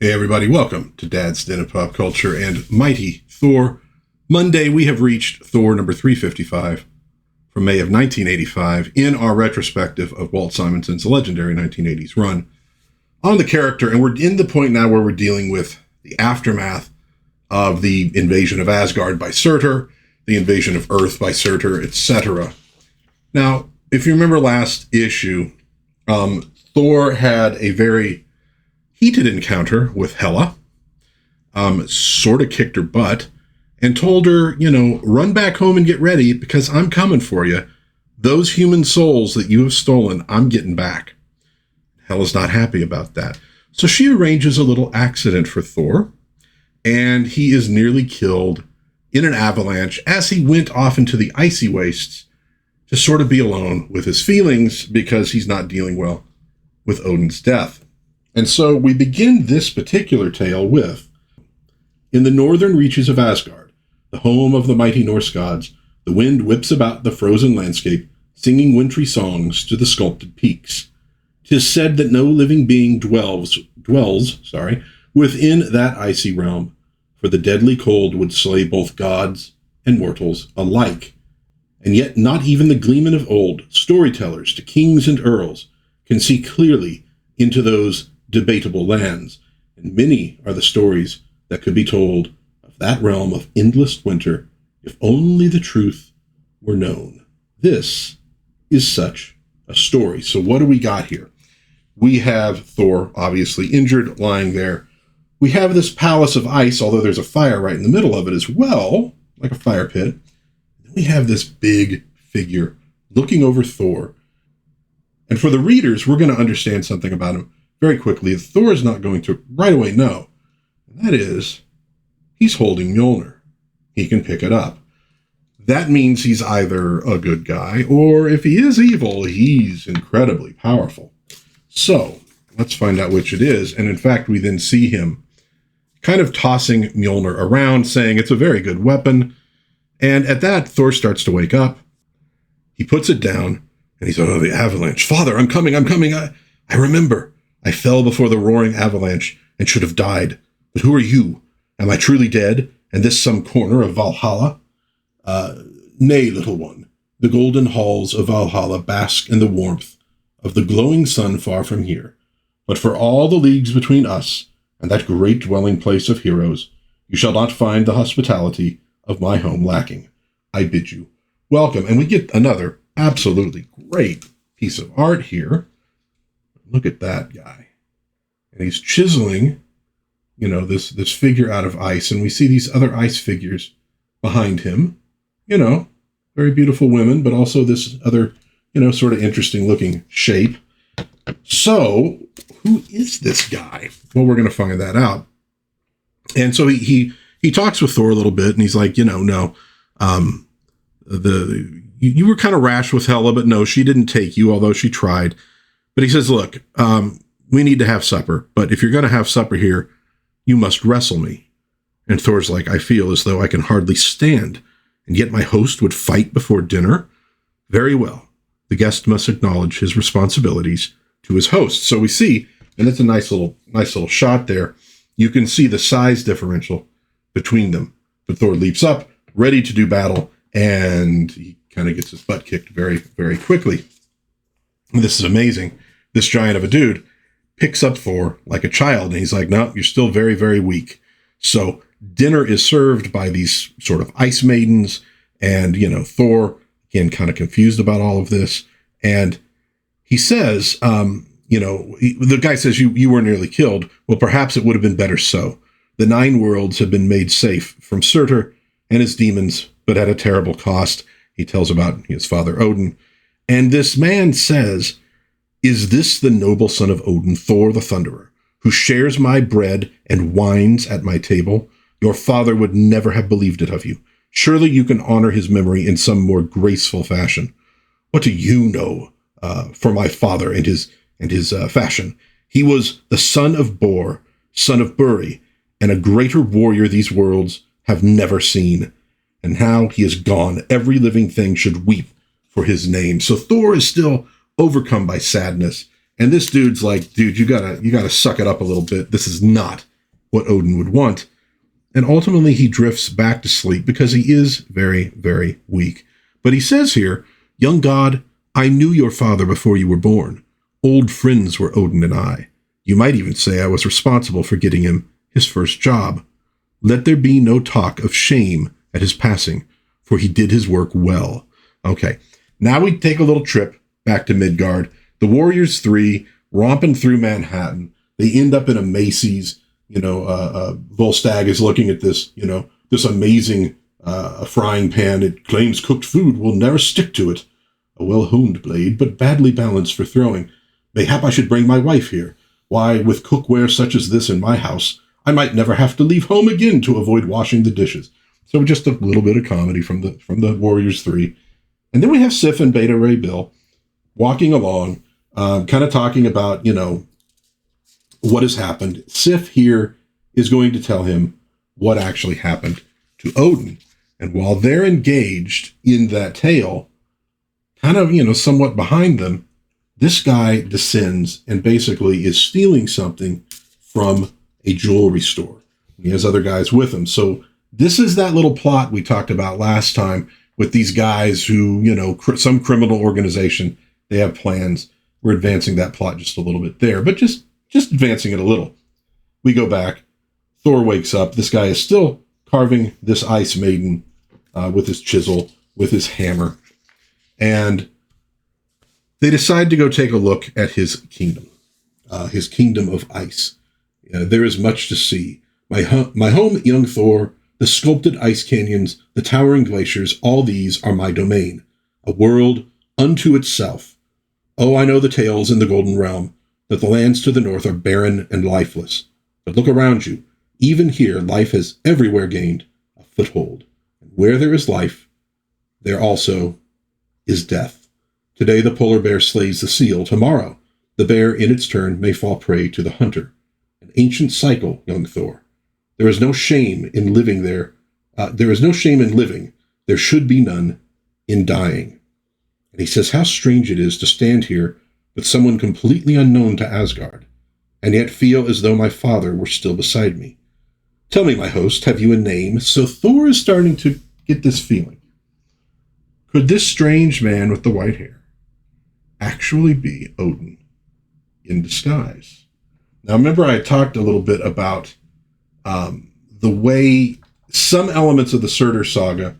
Hey everybody, welcome to DadsDen of Pop Culture and Mighty Thor. Monday, we have reached Thor number 355 from May of 1985 in our retrospective of Walt Simonson's legendary 1980s run on the character. And we're in the point now where we're dealing with the aftermath of the invasion of Asgard by Surtur, the invasion of Earth by Surtur, etc. Now, if you remember last issue, Thor had a very heated encounter with Hela, sort of kicked her butt, and told her, run back home and get ready because I'm coming for you. Those human souls that you have stolen, I'm getting back. Hela's not happy about that. So she arranges a little accident for Thor, and he is nearly killed in an avalanche as he went off into the icy wastes to sort of be alone with his feelings because he's not dealing well with Odin's death. And so we begin this particular tale with, in the northern reaches of Asgard, the home of the mighty Norse gods, the wind whips about the frozen landscape, singing wintry songs to the sculpted peaks. 'Tis said that no living being dwells within that icy realm, for the deadly cold would slay both gods and mortals alike. And yet not even the gleemen of old, storytellers to kings and earls, can see clearly into those debatable lands, and many are the stories that could be told of that realm of endless winter if only the truth were known. This is such a story. So what do we got here? We have Thor, obviously injured, lying there. We have this palace of ice, although there's a fire right in the middle of it as well, like a fire pit. We have this big figure looking over Thor. And for the readers, we're going to understand something about him very quickly. Thor is not going to right away know. And that is, he's holding Mjolnir. He can pick it up. That means he's either a good guy, or if he is evil, he's incredibly powerful. So, let's find out which it is. And in fact, we then see him kind of tossing Mjolnir around, saying it's a very good weapon. And at that, Thor starts to wake up. He puts it down, and he's, oh, the avalanche. Father, I'm coming. I remember. I fell before the roaring avalanche and should have died. But who are you? Am I truly dead? And this some corner of Valhalla? Nay, little one. The golden halls of Valhalla bask in the warmth of the glowing sun far from here. But for all the leagues between us and that great dwelling place of heroes, you shall not find the hospitality of my home lacking. I bid you welcome. And we get another absolutely great piece of art here. Look at that guy. And he's chiseling, this figure out of ice. And we see these other ice figures behind him. Very beautiful women, but also this other, sort of interesting looking shape. So who is this guy? Well, we're going to find that out. And so he talks with Thor a little bit, and he's like, you were kind of rash with Hela, but no, she didn't take you, although she tried. But he says, look, we need to have supper, but if you're going to have supper here, you must wrestle me. And Thor's like, I feel as though I can hardly stand, and yet my host would fight before dinner? Very well. The guest must acknowledge his responsibilities to his host. So we see, and it's a nice little shot there, you can see the size differential between them. But Thor leaps up, ready to do battle, and he kind of gets his butt kicked very, very quickly. And this is amazing. This giant of a dude picks up Thor like a child, and he's like, no, you're still very, very weak. So dinner is served by these sort of ice maidens, and, Thor, again, kind of confused about all of this. And he says, the guy says, you were nearly killed. Well, perhaps it would have been better so. The 9 worlds have been made safe from Surtur and his demons, but at a terrible cost. He tells about his father Odin. And this man says, is this the noble son of Odin, Thor the Thunderer, who shares my bread and wines at my table? Your father would never have believed it of you. Surely you can honor his memory in some more graceful fashion. What do you know for my father and his fashion? He was the son of Bor, son of Buri, and a greater warrior these worlds have never seen. And now he is gone. Every living thing should weep for his name. So Thor is still overcome by sadness. And this dude's like, dude, you gotta suck it up a little bit. This is not what Odin would want. And ultimately he drifts back to sleep because he is very, very weak. But he says here, "Young god, I knew your father before you were born. Old friends were Odin and I. You might even say I was responsible for getting him his first job. Let there be no talk of shame at his passing, for he did his work well." Okay, now we take a little trip back to Midgard. The Warriors 3 romping through Manhattan. They end up in a Macy's. Volstagg is looking at this, this amazing frying pan. It claims cooked food will never stick to it. A well-honed blade, but badly balanced for throwing. Mayhap I should bring my wife here. Why, with cookware such as this in my house, I might never have to leave home again to avoid washing the dishes. So just a little bit of comedy from the Warriors 3. And then we have Sif and Beta Ray Bill walking along, kind of talking about, what has happened. Sif here is going to tell him what actually happened to Odin. And while they're engaged in that tale, kind of, somewhat behind them, this guy descends and basically is stealing something from a jewelry store. He has other guys with him. So this is that little plot we talked about last time with these guys who, some criminal organization, they have plans. We're advancing that plot just a little bit there, but just advancing it a little. We go back. Thor wakes up. This guy is still carving this ice maiden with his chisel, with his hammer. And they decide to go take a look at his kingdom of ice. There is much to see. My home, young Thor, the sculpted ice canyons, the towering glaciers, all these are my domain, a world unto itself. Oh, I know the tales in the Golden Realm, that the lands to the north are barren and lifeless. But look around you. Even here, life has everywhere gained a foothold. And where there is life, there also is death. Today the polar bear slays the seal. Tomorrow, the bear in its turn may fall prey to the hunter. An ancient cycle, young Thor. There is no shame in living there. There is no shame in living. There should be none in dying. And he says how strange it is to stand here with someone completely unknown to Asgard, and yet feel as though my father were still beside me. Tell me, my host, have you a name? So Thor is starting to get this feeling. Could this strange man with the white hair actually be Odin in disguise? Now, remember I talked a little bit about the way some elements of the Surtur saga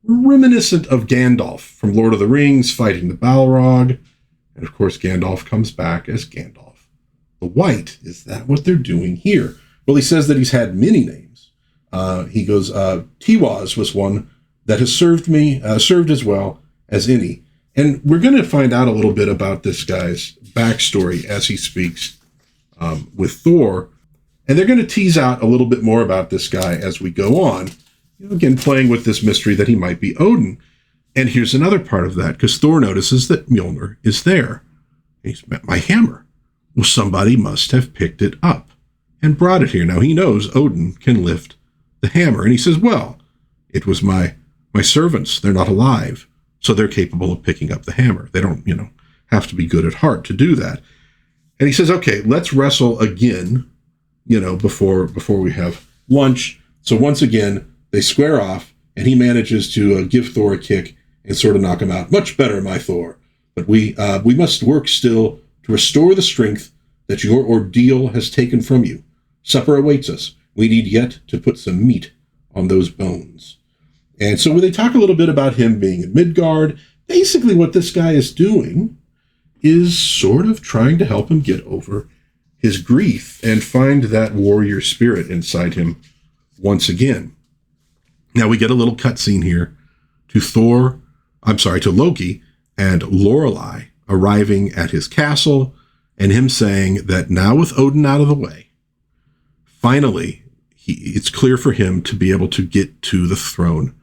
were reminiscent of Gandalf from Lord of the Rings fighting the Balrog. And of course, Gandalf comes back as Gandalf the White. Is that what they're doing here? Well, he says that he's had many names. He goes, Tiwaz was one that has served as well as any. And we're going to find out a little bit about this guy's backstory as he speaks with Thor. And they're going to tease out a little bit more about this guy as we go on. Again, playing with this mystery that he might be Odin. And here's another part of that, because Thor notices that Mjolnir is there. He's met my hammer. Well, somebody must have picked it up and brought it here. Now, he knows Odin can lift the hammer. And he says, well, it was my servants. They're not alive, so they're capable of picking up the hammer. They don't, have to be good at heart to do that. And he says, okay, let's wrestle again, before we have lunch. So once again, they square off, and he manages to give Thor a kick and sort of knock him out. Much better, my Thor. But we must work still to restore the strength that your ordeal has taken from you. Supper awaits us. We need yet to put some meat on those bones. And so when they talk a little bit about him being in Midgard, basically what this guy is doing is sort of trying to help him get over his grief and find that warrior spirit inside him once again. Now we get a little cutscene here to Loki and Lorelei arriving at his castle, and him saying that now with Odin out of the way, finally, it's clear for him to be able to get to the throne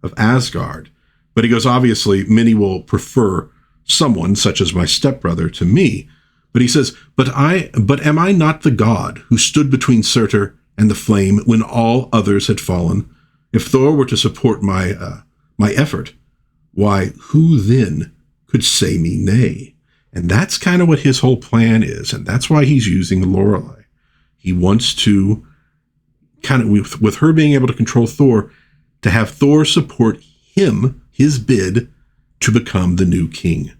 of Asgard. But he goes, obviously, many will prefer someone such as my stepbrother to me. But he says, but am I not the god who stood between Surtur and the flame when all others had fallen? If Thor were to support my effort, why, who then could say me nay? And that's kind of what his whole plan is, and that's why he's using Lorelei. He wants to kind of with her being able to control Thor, to have Thor support him, his bid to become the new king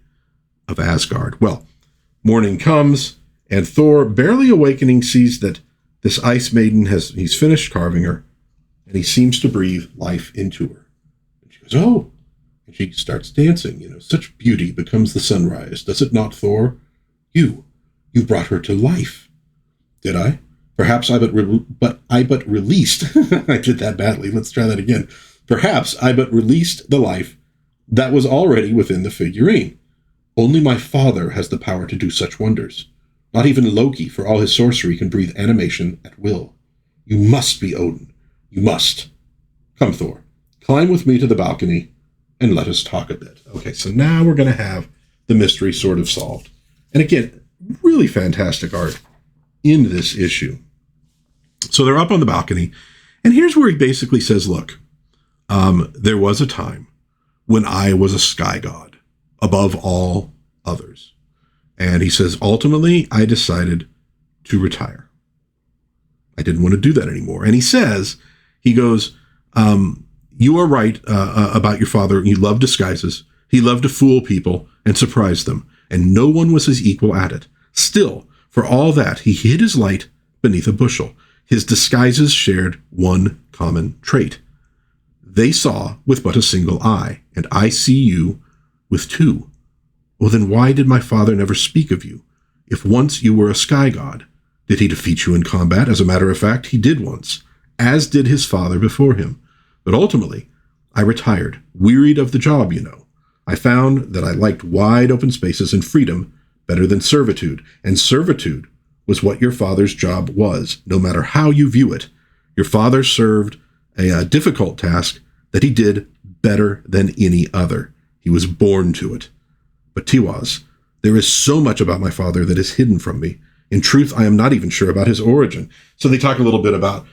of Asgard. Well, morning comes, and Thor, barely awakening, sees that this Ice Maiden he's finished carving her, and he seems to breathe life into her. And she goes, oh, and she starts dancing. Such beauty becomes the sunrise, does it not, Thor? You brought her to life. Did I? Perhaps I but released. I did that badly. Let's try that again. Perhaps I but released the life that was already within the figurine. Only my father has the power to do such wonders. Not even Loki, for all his sorcery, can breathe animation at will. You must be Odin. You must. Come, Thor. Climb with me to the balcony and let us talk a bit. Okay, so now we're going to have the mystery sort of solved. And again, really fantastic art in this issue. So they're up on the balcony, and here's where he basically says, look, there was a time when I was a sky god above all others. And he says, ultimately, I decided to retire. I didn't want to do that anymore. And he goes, you are right about your father. He loved disguises. He loved to fool people and surprise them. And no one was his equal at it. Still, for all that, he hid his light beneath a bushel. His disguises shared one common trait. They saw with but a single eye, and I see you with two. Well, then why did my father never speak of you? If once you were a sky god, did he defeat you in combat? As a matter of fact, he did once, as did his father before him. But ultimately, I retired, wearied of the job, I found that I liked wide open spaces and freedom better than servitude, and servitude was what your father's job was, no matter how you view it. Your father served a difficult task that he did better than any other. He was born to it. But Tiwaz, there is so much about my father that is hidden from me. In truth, I am not even sure about his origin. So they talk a little bit about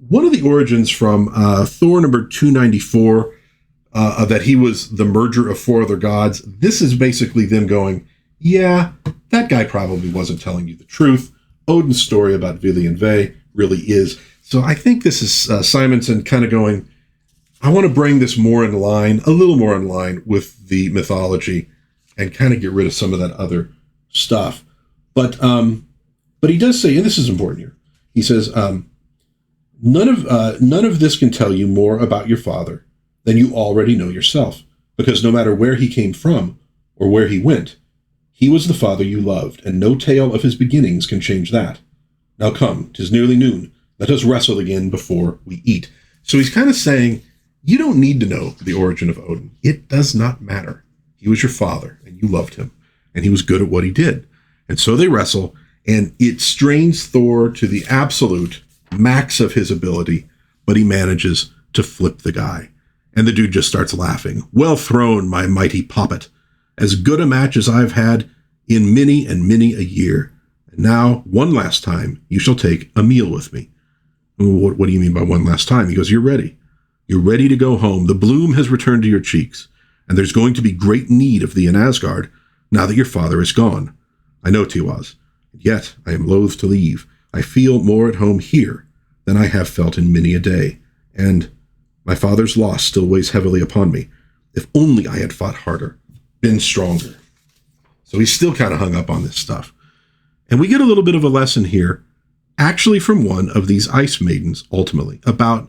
one of the origins from Thor number 294, that he was the merger of four other gods. This is basically them going, yeah, that guy probably wasn't telling you the truth. Odin's story about Vili and Ve really is. So I think this is Simonson kind of going, I want to bring this more in line, a little more in line with the mythology and kind of get rid of some of that other stuff. But he does say, and this is important here, he says, none of this can tell you more about your father than you already know yourself, because no matter where he came from or where he went, he was the father you loved, and no tale of his beginnings can change that. Now come, 'tis nearly noon. Let us wrestle again before we eat. So he's kind of saying, you don't need to know the origin of Odin. It does not matter. He was your father, and you loved him, and he was good at what he did. And so they wrestle, and it strains Thor to the absolute max of his ability, but he manages to flip the guy. And the dude just starts laughing. Well thrown, my mighty poppet. As good a match as I've had in many and many a year. And now, one last time, you shall take a meal with me. What do you mean by one last time? He goes, you're ready. You're ready to go home. The bloom has returned to your cheeks. And there's going to be great need of thee in Asgard, now that your father is gone. I know, Tiwaz. Yet I am loath to leave. I feel more at home here than I have felt in many a day. And my father's loss still weighs heavily upon me. If only I had fought harder, been stronger. So he's still kind of hung up on this stuff. And we get a little bit of a lesson here, actually from one of these ice maidens, ultimately, about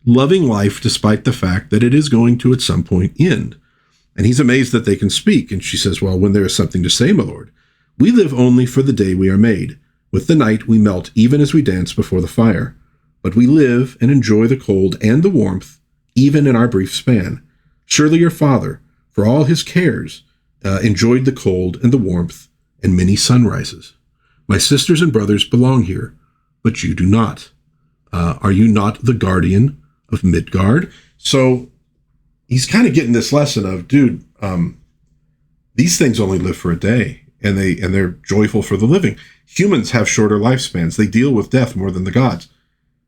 loving life despite the fact that it is going to at some point end. And he's amazed that they can speak. And she says, well, when there is something to say, my lord, we live only for the day we are made. With the night we melt even as we dance before the fire. But we live and enjoy the cold and the warmth, even in our brief span. Surely your father, for all his cares, enjoyed the cold and the warmth and many sunrises. My sisters and brothers belong here, but you do not. Are you not the guardian of Midgard? So he's kind of getting this lesson of, dude, these things only live for a day, and they're joyful for the living. Humans have shorter lifespans. They deal with death more than the gods,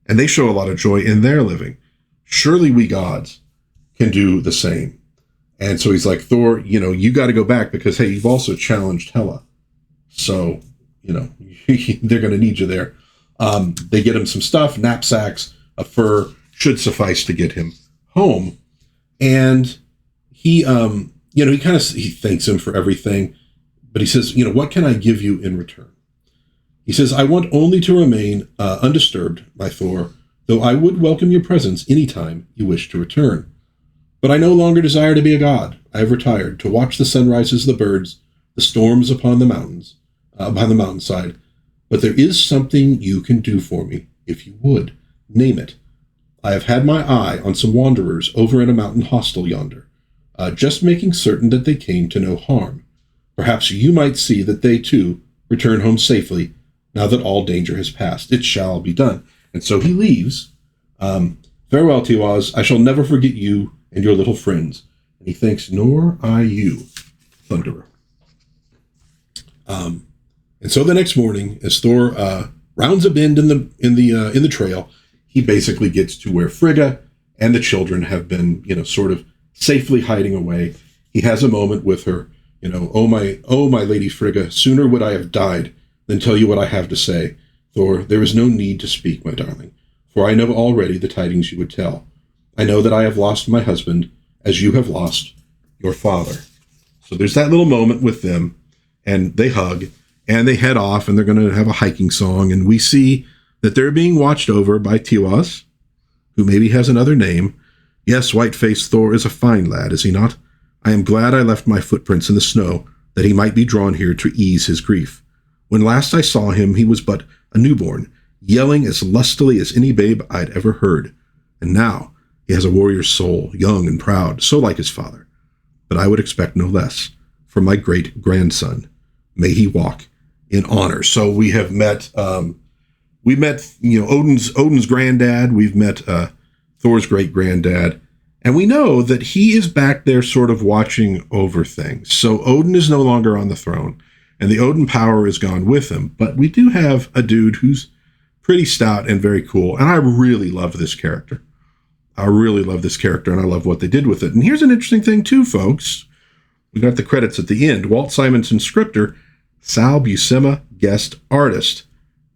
and they show a lot of joy in their living. Surely we gods can do the same. And so he's like, Thor, you got to go back because, hey, you've also challenged Hela. So, they're going to need you there. They get him some stuff, knapsacks, a fur should suffice to get him home. And he, he thanks him for everything, but he says, what can I give you in return? He says, I want only to remain undisturbed, my Thor, though I would welcome your presence any time you wish to return. But I no longer desire to be a god. I have retired to watch the sunrises of the birds, the storms upon the mountains, upon the mountainside. But there is something you can do for me, if you would. Name it. I have had my eye on some wanderers over in a mountain hostel yonder, just making certain that they came to no harm. Perhaps you might see that they, too, return home safely, now that all danger has passed. It shall be done. And so he leaves. Farewell, Tiwaz. I shall never forget you and your little friends. And he thinks, nor I you, Thunderer. And so the next morning, as Thor rounds a bend in the trail, he basically gets to where Frigga and the children have been, sort of safely hiding away. He has a moment with her, oh my lady Frigga, sooner would I have died than tell you what I have to say. Thor, there is no need to speak, my darling, for I know already the tidings you would tell. I know that I have lost my husband, as you have lost your father. So there's that little moment with them, and they hug, and they head off, and they're going to have a hiking song, and we see that they're being watched over by Tiwaz, who maybe has another name. Yes, white-faced Thor is a fine lad, is he not? I am glad I left my footprints in the snow, that he might be drawn here to ease his grief. When last I saw him, he was but a newborn, yelling as lustily as any babe I'd ever heard. And now he has a warrior's soul, young and proud, so like his father. But I would expect no less from my great-grandson. May he walk in honor. So we have met, Odin's granddad. We've met Thor's great-granddad. And we know that he is back there sort of watching over things. So Odin is no longer on the throne, and the Odin power is gone with him. But we do have a dude who's pretty stout and very cool. And I really love this character. I really love this character, and I love what they did with it. And here's an interesting thing, too, folks. We got the credits at the end. Walt Simonson, scripter. Sal Buscema, guest artist.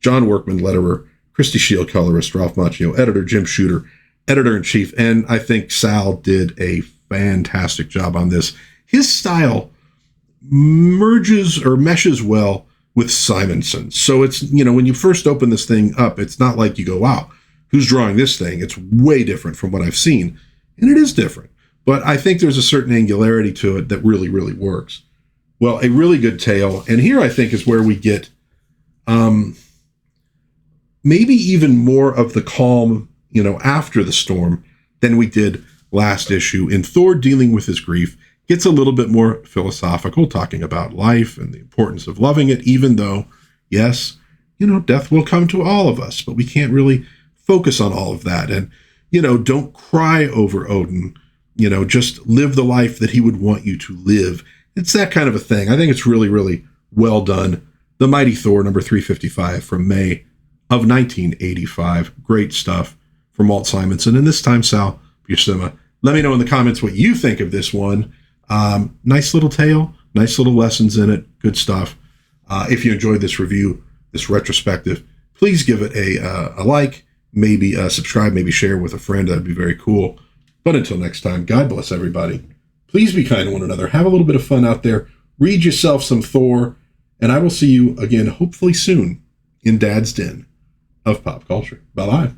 John Workman, letterer. Christy Shield, colorist. Ralph Macchio, editor. Jim Shooter, editor-in-chief. And I think Sal did a fantastic job on this. His style meshes well with Simonson. So it's, when you first open this thing up, it's not like you go, wow, who's drawing this thing? It's way different from what I've seen. And it is different. But I think there's a certain angularity to it that really, really works. Well, a really good tale. And here I think is where we get maybe even more of the calm, after the storm than we did last issue. In Thor dealing with his grief, gets a little bit more philosophical, talking about life and the importance of loving it, even though, yes, death will come to all of us, but we can't really focus on all of that. And, don't cry over Odin, just live the life that he would want you to live. It's that kind of a thing. I think it's really, really well done. The Mighty Thor, number 355 from May of 1985. Great stuff from Walt Simonson. And this time, Sal Buscema. Let me know in the comments what you think of this one. Nice little tale, nice little lessons in it. Good stuff. If you enjoyed this review, this retrospective, please give it a like, maybe subscribe, maybe share with a friend. That'd be very cool. But until next time, God bless everybody. Please be kind to one another. Have a little bit of fun out there. Read yourself some Thor. And I will see you again, hopefully soon, in Dad's Den of Pop Culture. Bye-bye.